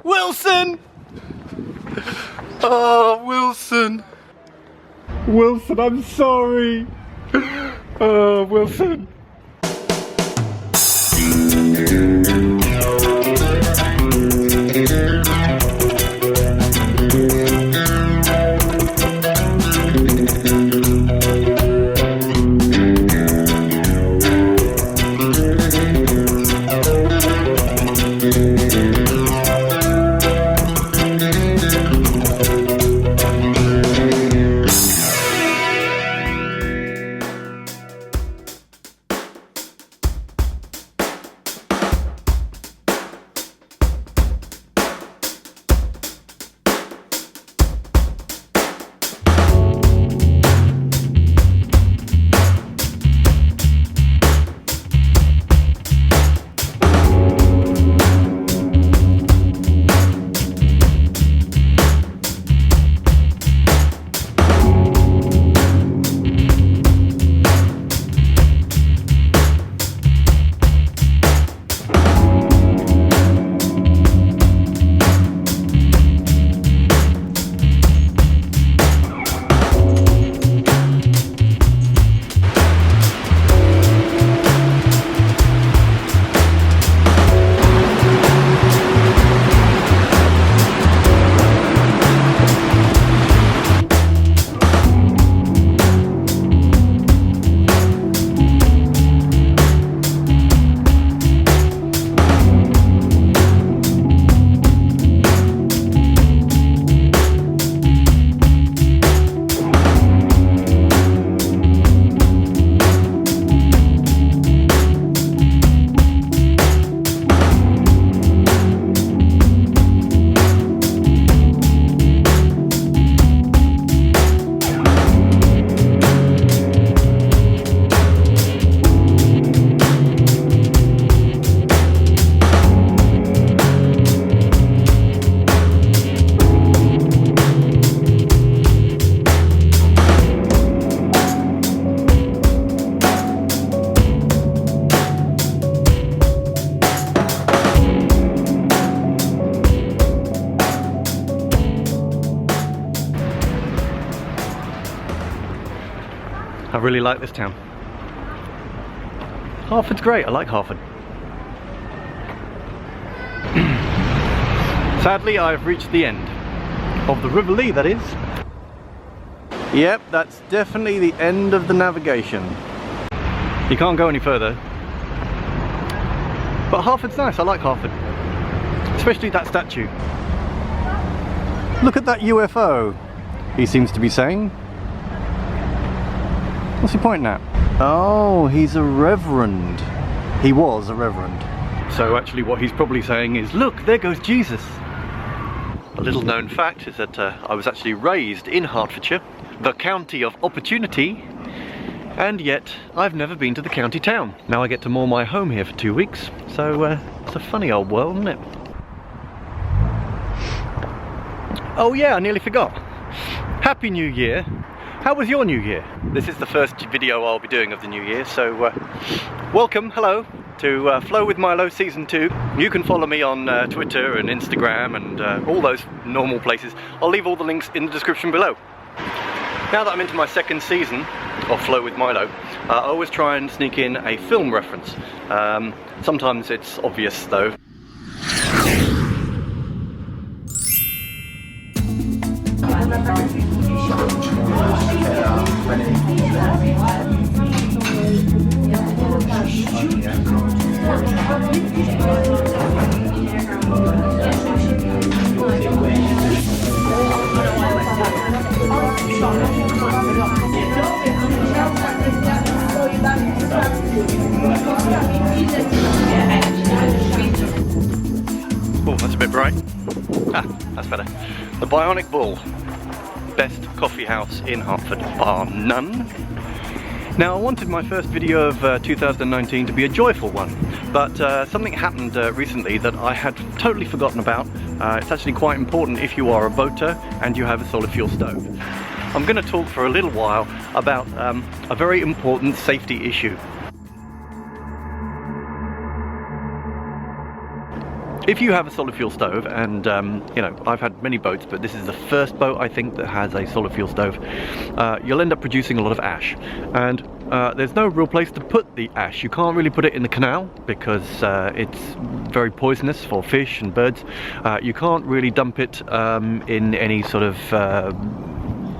Wilson! Oh, Wilson. Wilson, I'm sorry. Oh, Wilson. I really like this town. Hertford's great, I like Hertford. Sadly, I've reached the end of the River Lee, that is. Yep, that's definitely the end of the navigation. You can't go any further. But Hertford's nice, I like Hertford. Especially that statue. Look at that UFO, he seems to be saying. What's he pointing at? Oh, he's a reverend. He was a reverend. So actually what he's probably saying is, look, there goes Jesus. A little known fact is that I was actually raised in Hertfordshire, the county of opportunity, and yet I've never been to the county town. Now I get to moor my home here for 2 weeks, so it's a funny old world, isn't it? Oh yeah, I nearly forgot. Happy New Year. How was your New Year? This is the first video I'll be doing of the New Year, so welcome, hello, to Flow with Mylo Season 2. You can follow me on Twitter and Instagram and all those normal places. I'll leave all the links in the description below. Now that I'm into my second season of Flow with Mylo, I always try and sneak in a film reference. Sometimes it's obvious though. Oh, that's a bit bright. Ah, that's better. The Bionic Bull. Best coffee house in Hertford, bar none. Now, I wanted my first video of 2019 to be a joyful one, but something happened recently that I had totally forgotten about. It's actually quite important if you are a boater and you have a solid fuel stove. I'm going to talk for a little while about a very important safety issue. if you have a solid fuel stove, and you know, I've had many boats, but this is the first boat I think that has a solid fuel stove, you'll end up producing a lot of ash, and there's no real place to put the ash. You can't really put it in the canal because it's very poisonous for fish and birds. You can't really dump it in any sort of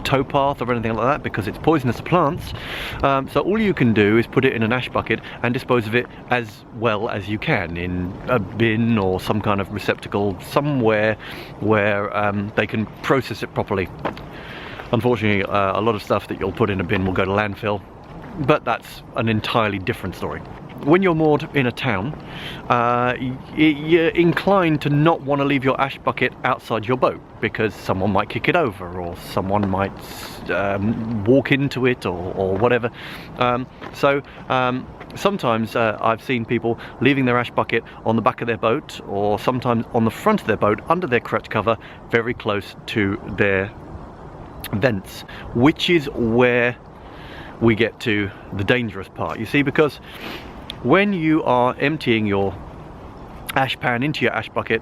towpath or anything like that because it's poisonous to plants. So all you can do is put it in an ash bucket and dispose of it as well as you can in a bin or some kind of receptacle somewhere where they can process it properly. Unfortunately, a lot of stuff that you'll put in a bin will go to landfill, but that's an entirely different story. When you're moored in a town, you're inclined to not want to leave your ash bucket outside your boat because someone might kick it over or someone might walk into it or whatever. Sometimes I've seen people leaving their ash bucket on the back of their boat, or sometimes on the front of their boat under their crutch cover, very close to their vents, which is where we get to the dangerous part, you see, because when you are emptying your ash pan into your ash bucket,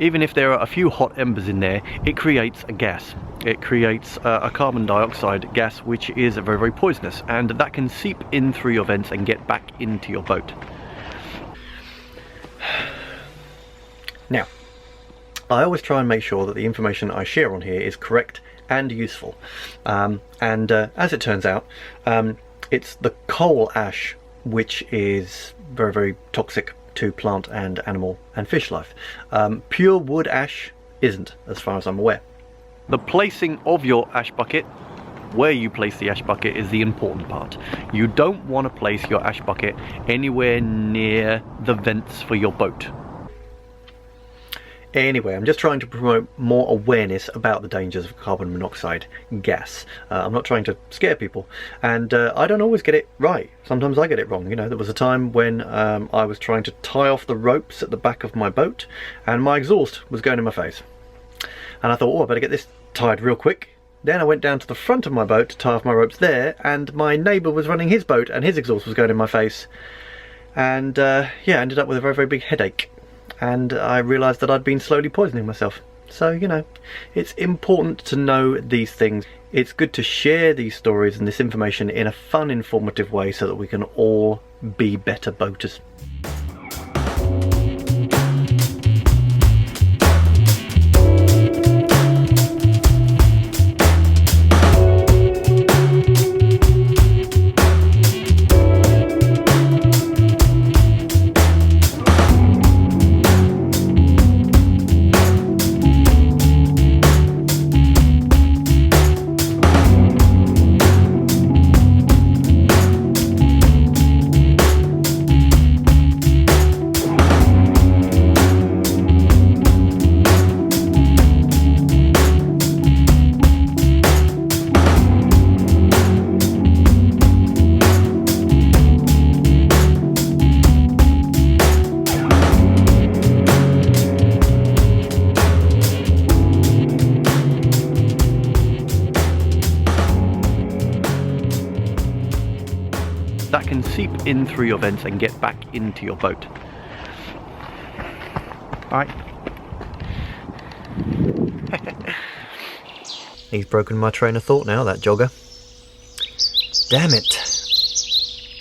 even if there are a few hot embers in there, it creates a gas. It creates a carbon dioxide gas, which is very, very poisonous, and that can seep in through your vents and get back into your boat. Now, I always try and make sure that the information I share on here is correct and useful, as it turns out, it's the coal ash which is very, very toxic to plant and animal and fish life. Pure wood ash isn't, as far as I'm aware. The placing of your ash bucket, where you place the ash bucket, is the important part. You don't want to place your ash bucket anywhere near the vents for your boat. Anyway, I'm just trying to promote more awareness about the dangers of carbon monoxide gas. I'm not trying to scare people, and I don't always get it right. Sometimes I get it wrong. You know, there was a time when I was trying to tie off the ropes at the back of my boat, and my exhaust was going in my face. And I thought, oh, I better get this tied real quick. Then I went down to the front of my boat to tie off my ropes there, and my neighbour was running his boat, and his exhaust was going in my face. And yeah, I ended up with a very, very big headache. And I realised that I'd been slowly poisoning myself. So, you know, it's important to know these things. It's good to share these stories and this information in a fun, informative way so that we can all be better boaters. That can seep in through your vents and get back into your boat. Alright. He's broken my train of thought now, that jogger. Damn it.